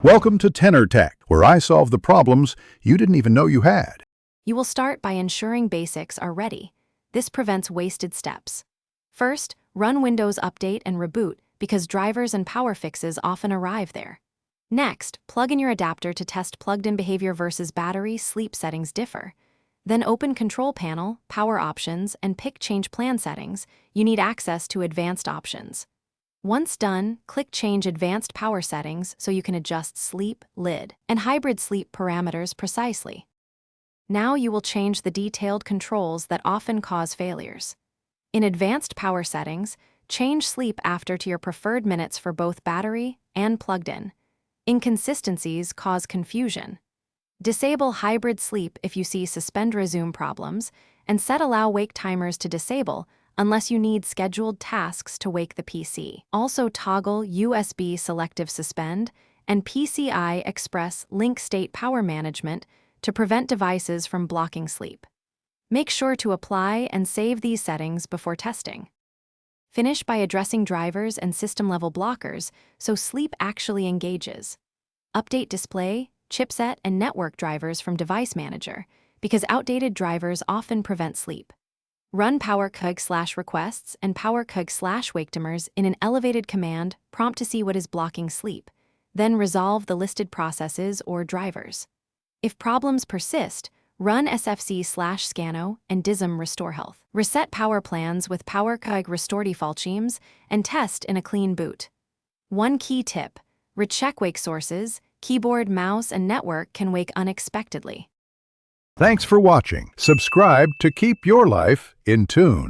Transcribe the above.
Welcome to Tenor Tech, where I solve the problems you didn't even know you had. You will start by ensuring basics are ready. This prevents wasted steps. First, run Windows Update and Reboot because drivers and power fixes often arrive there. Next, plug in your adapter to test plugged-in behavior versus battery sleep settings differ. Then open Control Panel, Power Options, and pick Change Plan Settings. You need access to advanced options. Once done, click Change Advanced Power Settings so you can adjust sleep, lid, and hybrid sleep parameters precisely. Now you will change the detailed controls that often cause failures. In Advanced Power Settings, change sleep after to your preferred minutes for both battery and plugged-in. Inconsistencies cause confusion. Disable hybrid sleep if you see suspend resume problems, and set allow wake timers to disable unless you need scheduled tasks to wake the PC. Also toggle USB selective suspend and PCI Express link state power management to prevent devices from blocking sleep. Make sure to apply and save these settings before testing. Finish by addressing drivers and system-level blockers so sleep actually engages. Update display, chipset, and network drivers from Device Manager because outdated drivers often prevent sleep. Run powercug/requests and powercug/waketimers in an elevated command prompt to see what is blocking sleep, then resolve the listed processes or drivers. If problems persist, run sfc/scano and dism restore health. Reset power plans with powercug restore default schemes and test in a clean boot. One key tip: recheck wake sources, keyboard, mouse, and network can wake unexpectedly. Thanks for watching. Subscribe to keep your life in tune.